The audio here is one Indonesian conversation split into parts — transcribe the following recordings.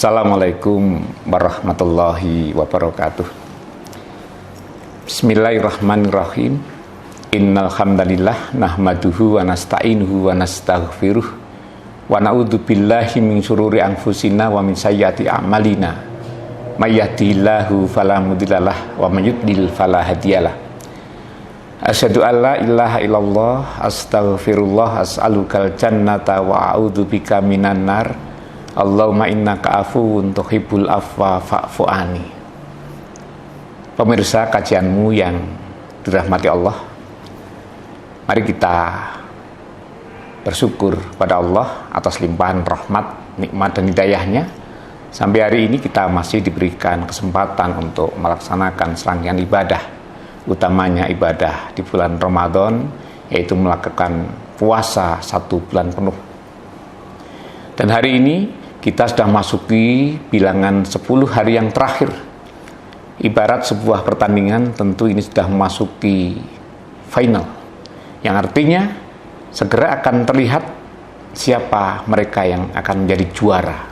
Assalamualaikum warahmatullahi wabarakatuh. Bismillahirrahmanirrahim. Innal hamdalillah nahmaduhu wa nasta'inuhu wa nastaghfiruh wa na'udzu billahi min syururi anfusina wa min sayyiati a'malina. May yahdihillahu fala mudhillalah wa may yudlil fala hadiyalah. Asyhadu an la ilaha illallah astaghfirullah as'alukal jannata wa a'udzu bika minan nar. Allahumma innaka afuwun tuhibbul afwa fa'fu anni. Pemirsa kajianmu yang dirahmati Allah, mari kita bersyukur pada Allah atas limpahan rahmat, nikmat dan hidayahnya. Sampai hari ini kita masih diberikan kesempatan untuk melaksanakan serangkaian ibadah, utamanya ibadah di bulan Ramadan, yaitu melakukan puasa 1 bulan penuh. Dan hari ini kita sudah masuki bilangan 10 hari yang terakhir. Ibarat sebuah pertandingan, tentu ini sudah memasuki final, yang artinya segera akan terlihat siapa mereka yang akan menjadi juara.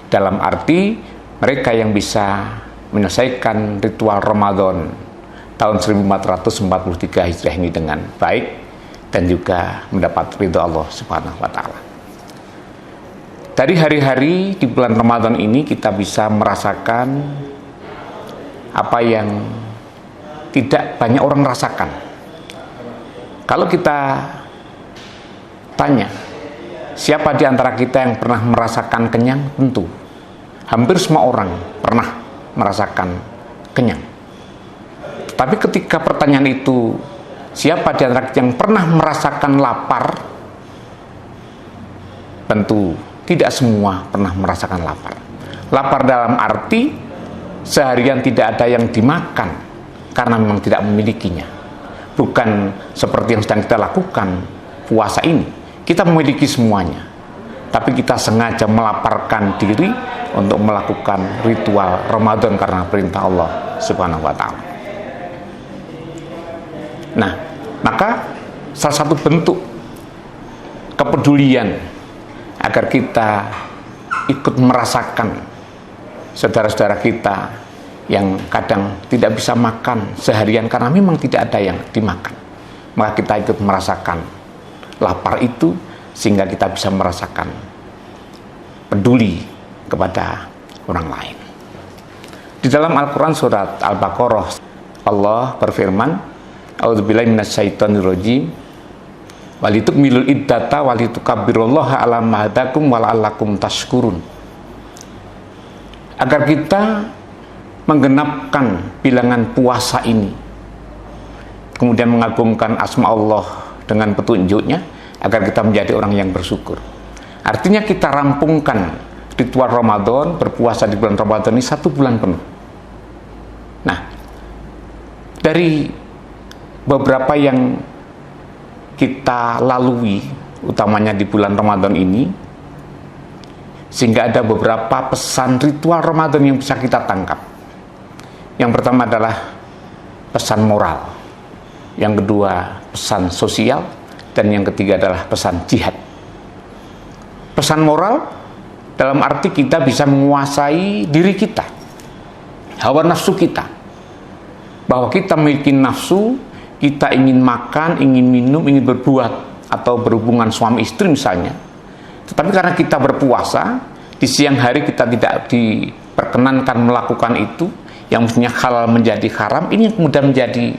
Dalam arti mereka yang bisa menyelesaikan ritual Ramadan tahun 1443 Hijriah ini dengan baik dan juga mendapat ridho Allah Subhanahu wa Ta'ala. Dari hari-hari di bulan Ramadan ini kita bisa merasakan apa yang tidak banyak orang rasakan. Kalau kita tanya, siapa di antara kita yang pernah merasakan kenyang? Tentu hampir semua orang pernah merasakan kenyang. Tapi ketika pertanyaan itu, siapa di antara kita yang pernah merasakan lapar? Tentu tidak semua pernah merasakan lapar. Lapar dalam arti seharian tidak ada yang dimakan karena memang tidak memilikinya. Bukan seperti yang sedang kita lakukan puasa ini. Kita memiliki semuanya, tapi kita sengaja melaparkan diri untuk melakukan ritual Ramadan karena perintah Allah Subhanahu wa Ta'ala. Nah, maka salah satu bentuk kepedulian agar kita ikut merasakan saudara-saudara kita yang kadang tidak bisa makan seharian karena memang tidak ada yang dimakan, maka kita ikut merasakan lapar itu sehingga kita bisa merasakan peduli kepada orang lain. Di dalam Al-Quran surat Al-Baqarah, Allah berfirman, a'udzubillahi minasyaitonirrajim, walitukmilul iddata walitukabbirullaha ala ma hadakum wala'allakum tashkurun. Agar kita menggenapkan bilangan puasa ini, kemudian mengagungkan asma Allah dengan petunjuknya, agar kita menjadi orang yang bersyukur. Artinya kita rampungkan ritual Ramadan, berpuasa di bulan Ramadan ini 1 bulan penuh. Nah, dari beberapa yang kita lalui, utamanya di bulan Ramadan ini, sehingga ada beberapa pesan ritual Ramadan yang bisa kita tangkap. Yang pertama adalah pesan moral, yang kedua pesan sosial, dan yang ketiga adalah pesan jihad. Pesan moral dalam arti kita bisa menguasai diri kita, hawa nafsu kita, bahwa kita memiliki nafsu, kita ingin makan, ingin minum, ingin berbuat atau berhubungan suami istri misalnya. Tetapi karena kita berpuasa, di siang hari kita tidak diperkenankan melakukan itu, yang mestinya halal menjadi haram, ini yang kemudian menjadi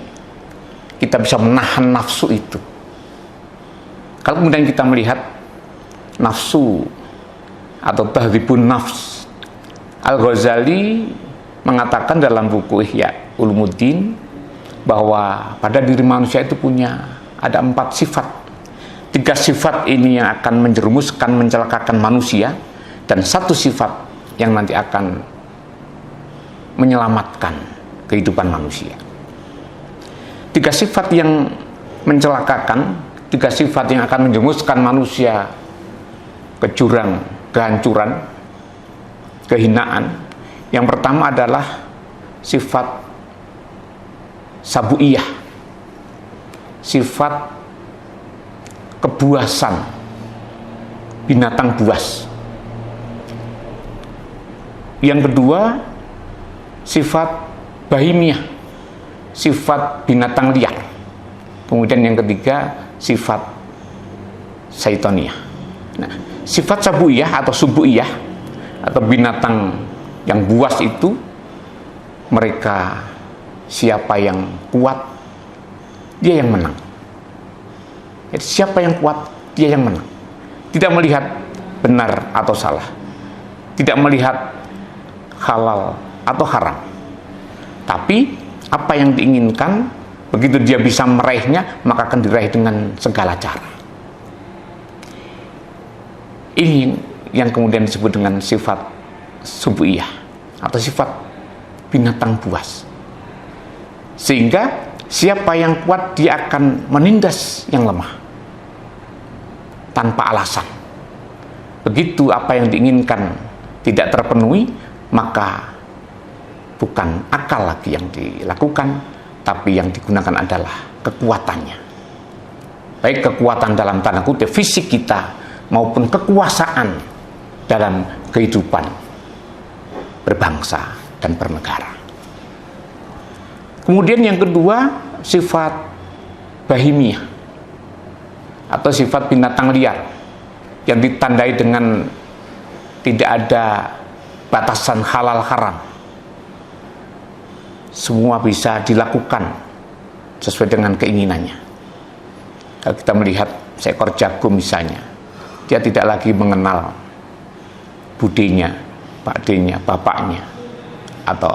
kita bisa menahan nafsu itu. Kalau kemudian kita melihat nafsu atau tahdhibun nafs, Al-Ghazali mengatakan dalam buku Ihya Ulumuddin bahwa pada diri manusia itu ada 4 sifat. 3 sifat ini yang akan menjerumuskan, mencelakakan manusia, dan 1 sifat yang nanti akan menyelamatkan kehidupan manusia. 3 sifat yang mencelakakan, 3 sifat yang akan menjerumuskan manusia ke jurang kehancuran, kehinaan. Yang pertama adalah sifat sabuiyah, sifat kebuasan, binatang buas. Yang kedua, sifat bahimiyah, sifat binatang liar. Kemudian yang ketiga, sifat syaitoniyah. Nah, sifat sabuiyah atau subuiyah atau binatang yang buas itu, mereka siapa yang kuat, dia yang menang. Jadi siapa yang kuat, dia yang menang. Tidak melihat benar atau salah, tidak melihat halal atau haram, tapi apa yang diinginkan, begitu dia bisa meraihnya, maka akan diraih dengan segala cara. Ini yang kemudian disebut dengan sifat subuiyah atau sifat binatang buas. Sehingga siapa yang kuat, dia akan menindas yang lemah tanpa alasan. Begitu apa yang diinginkan tidak terpenuhi, maka bukan akal lagi yang dilakukan, tapi yang digunakan adalah kekuatannya. Baik kekuatan dalam tanda kutip fisik kita, maupun kekuasaan dalam kehidupan berbangsa dan bernegara. Kemudian yang kedua, sifat bahimiyah atau sifat binatang liar yang ditandai dengan tidak ada batasan halal haram. Semua bisa dilakukan sesuai dengan keinginannya. Kalau kita melihat seekor jago misalnya, dia tidak lagi mengenal budenya, pakdenya, bapaknya, atau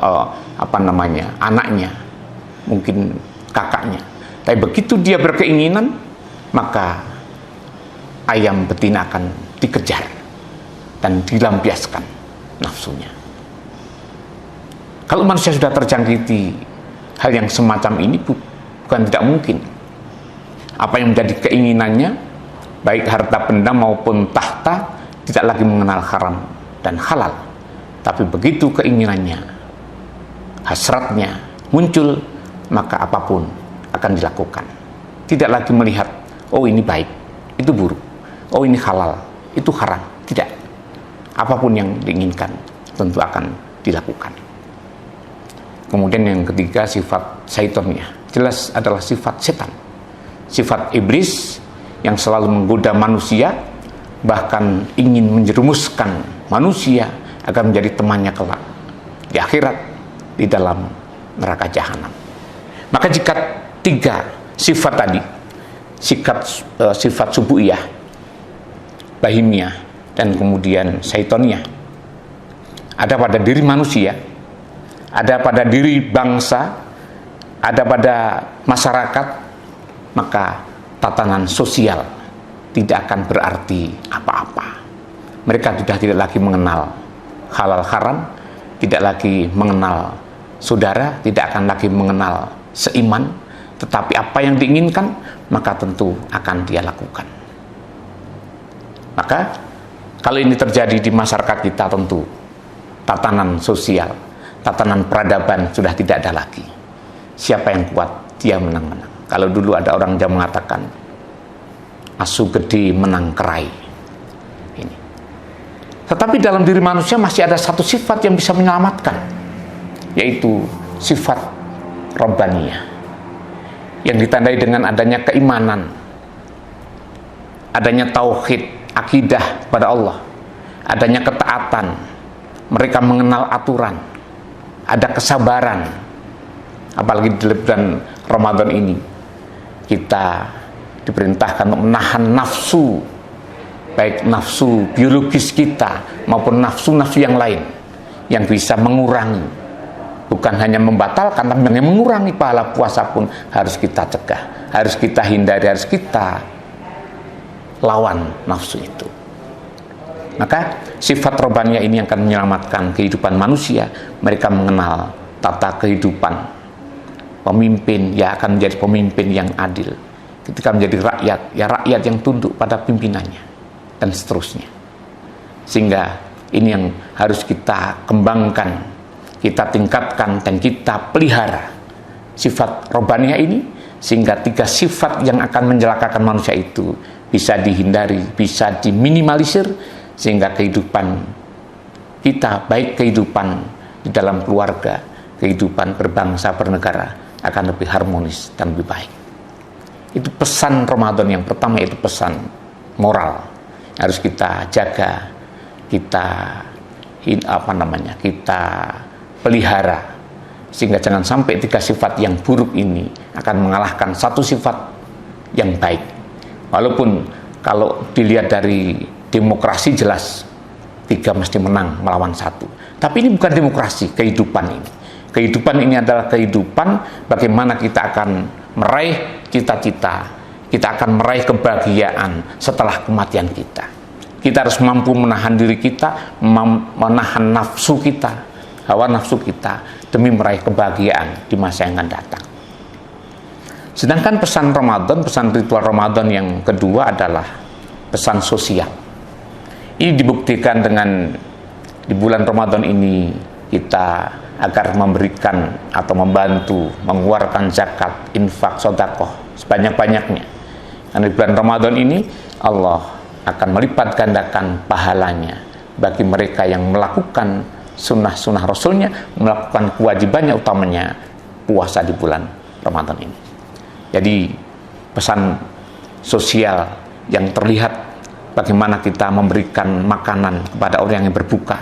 anaknya, mungkin kakaknya. Tapi begitu dia berkeinginan, maka ayam betina akan dikejar dan dilampiaskan nafsunya. Kalau manusia sudah terjangkiti hal yang semacam ini, bukan tidak mungkin. Apa yang menjadi keinginannya, baik harta benda maupun tahta, tidak lagi mengenal haram dan halal. Tapi begitu keinginannya, hasratnya muncul, maka apapun akan dilakukan. Tidak lagi melihat, oh ini baik, itu buruk, oh ini halal, itu haram. Tidak. Apapun yang diinginkan tentu akan dilakukan. Kemudian yang ketiga, sifat syaitonnya. Jelas adalah sifat setan, sifat iblis yang selalu menggoda manusia, bahkan ingin menjerumuskan manusia agar menjadi temannya kelak di akhirat, di dalam neraka jahanam. Maka jika tiga sifat tadi, sifat subuiyah, bahimiyah, dan kemudian syaitoniyah, ada pada diri manusia, ada pada diri bangsa, ada pada masyarakat, maka tatanan sosial tidak akan berarti apa-apa. Mereka sudah tidak lagi mengenal halal haram, tidak lagi mengenal saudara, tidak akan lagi mengenal seiman, tetapi apa yang diinginkan, maka tentu akan dia lakukan. Maka kalau ini terjadi di masyarakat kita, tentu tatanan sosial, tatanan peradaban sudah tidak ada lagi. Siapa yang kuat, dia menang-menang. Kalau dulu ada orang yang mengatakan, asu gede menang kerai. Ini. Tetapi dalam diri manusia masih ada satu sifat yang bisa menyelamatkan, yaitu sifat robbaniyah, yang ditandai dengan adanya keimanan, adanya tauhid, akidah pada Allah, adanya ketaatan, mereka mengenal aturan, ada kesabaran. Apalagi di bulan Ramadan ini, kita diperintahkan untuk menahan nafsu, baik nafsu biologis kita maupun nafsu-nafsu yang lain, yang bisa mengurangi, bukan hanya membatalkan, tapi yang mengurangi pahala puasa pun harus kita cegah, harus kita hindari, harus kita lawan nafsu itu. Maka sifat robbaniyah ini akan menyelamatkan kehidupan manusia. Mereka mengenal tata kehidupan. Pemimpin ya akan menjadi pemimpin yang adil. Ketika menjadi rakyat, ya rakyat yang tunduk pada pimpinannya, dan seterusnya. Sehingga ini yang harus kita kembangkan, kita tingkatkan, dan kita pelihara sifat robbaniyah ini, sehingga tiga sifat yang akan mencelakakan manusia itu bisa dihindari, bisa diminimalisir, sehingga kehidupan kita, baik kehidupan di dalam keluarga, kehidupan berbangsa, bernegara, akan lebih harmonis dan lebih baik. Itu pesan Ramadan yang pertama, itu pesan moral. Harus kita jaga, kita kita pelihara, sehingga jangan sampai 3 sifat yang buruk ini akan mengalahkan 1 sifat yang baik. Walaupun kalau dilihat dari demokrasi jelas 3 mesti menang melawan 1, tapi ini bukan demokrasi, kehidupan ini. Kehidupan ini adalah kehidupan bagaimana kita akan meraih cita-cita, kita akan meraih kebahagiaan setelah kematian kita. Kita harus mampu menahan diri kita, menahan nafsu kita, hawa nafsu kita, demi meraih kebahagiaan di masa yang akan datang. Sedangkan pesan Ramadan, pesan ritual Ramadan yang kedua adalah pesan sosial. Ini dibuktikan dengan di bulan Ramadan ini kita agar memberikan atau membantu mengeluarkan zakat, infak, sedekah sebanyak-banyaknya. Karena di bulan Ramadan ini Allah akan melipat gandakan pahalanya bagi mereka yang melakukan sunnah-sunnah Rasulnya, melakukan kewajibannya utamanya puasa di bulan Ramadan ini. Jadi pesan sosial yang terlihat bagaimana kita memberikan makanan kepada orang yang berbuka.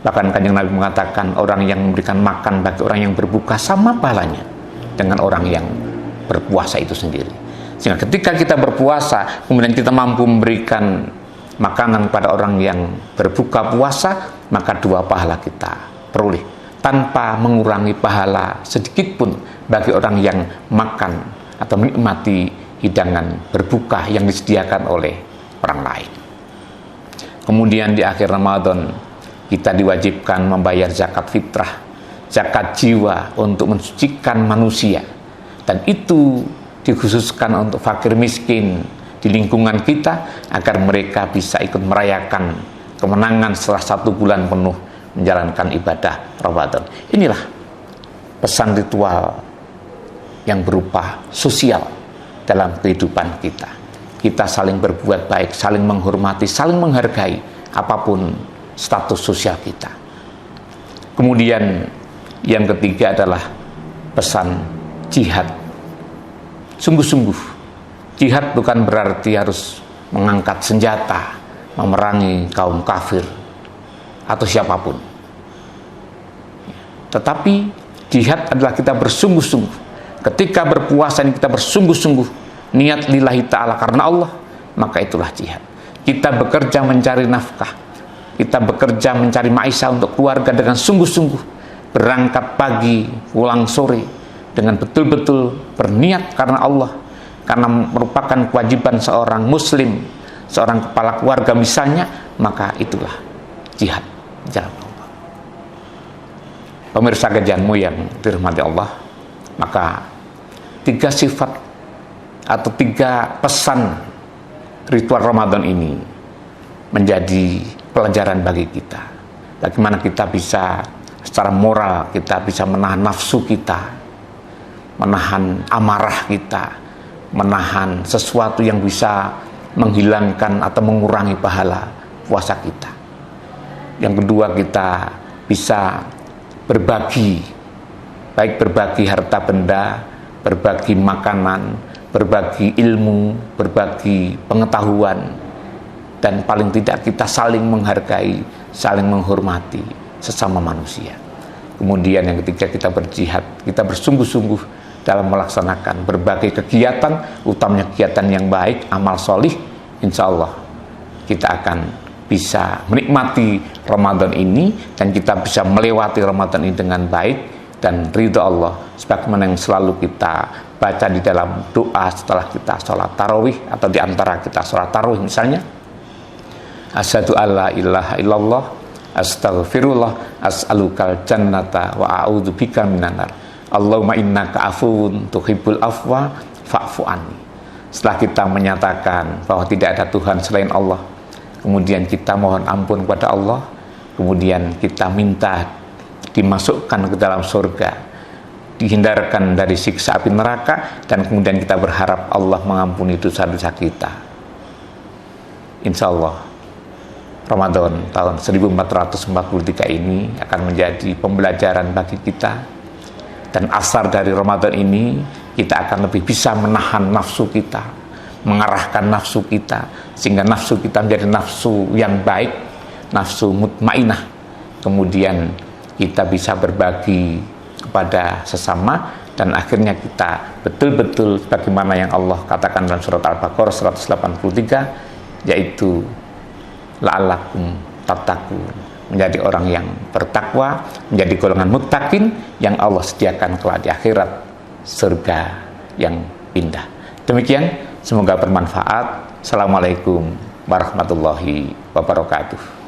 Bahkan Kanjeng Nabi mengatakan orang yang memberikan makan bagi orang yang berbuka sama pahalanya dengan orang yang berpuasa itu sendiri. Sehingga ketika kita berpuasa, kemudian kita mampu memberikan makanan kepada orang yang berbuka puasa, maka 2 pahala kita peroleh tanpa mengurangi pahala sedikit pun bagi orang yang makan atau menikmati hidangan berbuka yang disediakan oleh orang lain. Kemudian di akhir Ramadan kita diwajibkan membayar zakat fitrah, zakat jiwa untuk mensucikan manusia, dan itu dikhususkan untuk fakir miskin di lingkungan kita agar mereka bisa ikut merayakan kemenangan setelah 1 bulan penuh menjalankan ibadah Ramadan. Inilah pesan ritual yang berupa sosial dalam kehidupan kita. Kita saling berbuat baik, saling menghormati, saling menghargai apapun status sosial kita. Kemudian yang ketiga adalah pesan jihad. Sungguh-sungguh, jihad bukan berarti harus mengangkat senjata, memerangi kaum kafir atau siapapun. Tetapi jihad adalah kita bersungguh-sungguh. Ketika berpuasa ini kita bersungguh-sungguh niat lillahi ta'ala karena Allah, maka itulah jihad. Kita bekerja mencari nafkah, kita bekerja mencari maisha untuk keluarga dengan sungguh-sungguh, berangkat pagi, pulang sore, dengan betul-betul berniat karena Allah, karena merupakan kewajiban seorang muslim, seorang kepala keluarga misalnya, maka itulah jihad jalan Allah. Pemirsa kajianmu yang dirahmati Allah, maka 3 sifat atau 3 pesan ritual Ramadan ini menjadi pelajaran bagi kita. Bagaimana kita bisa secara moral, kita bisa menahan nafsu kita, menahan amarah kita, menahan sesuatu yang bisa menghilangkan atau mengurangi pahala puasa kita. Yang kedua, kita bisa berbagi, baik berbagi harta benda, berbagi makanan, berbagi ilmu, berbagi pengetahuan, dan paling tidak kita saling menghargai, saling menghormati sesama manusia. Kemudian yang ketiga, kita berjihad, kita bersungguh-sungguh dalam melaksanakan berbagai kegiatan, utamanya kegiatan yang baik, amal solih. Insya Allah kita akan bisa menikmati Ramadan ini, dan kita bisa melewati Ramadan ini dengan baik dan ridha Allah, sebagaimana yang selalu kita baca di dalam doa setelah kita sholat tarawih, atau di antara kita sholat tarawih misalnya, asyhadu alla ilaha illallah, astaghfirullah, as'alukal jannata wa a'udzubika minan nar, Allahumma innaka afuwun tuhibbul afwa fa'fu anni. Setelah kita menyatakan bahwa tidak ada Tuhan selain Allah, kemudian kita mohon ampun kepada Allah, kemudian kita minta dimasukkan ke dalam surga, dihindarkan dari siksa api neraka, dan kemudian kita berharap Allah mengampuni dosa-dosa kita. Insya Allah Ramadan tahun 1443 ini akan menjadi pembelajaran bagi kita, dan asar dari Ramadan ini kita akan lebih bisa menahan nafsu kita, mengarahkan nafsu kita sehingga nafsu kita menjadi nafsu yang baik, nafsu mutmainah. Kemudian kita bisa berbagi kepada sesama, dan akhirnya kita betul-betul bagaimana yang Allah katakan dalam surat Al-Baqarah 183, yaitu la'allakum tattaqun, menjadi orang yang bertakwa, menjadi golongan muttaqin yang Allah sediakan kelak di akhirat surga yang indah. Demikian, semoga bermanfaat. Assalamualaikum warahmatullahi wabarakatuh.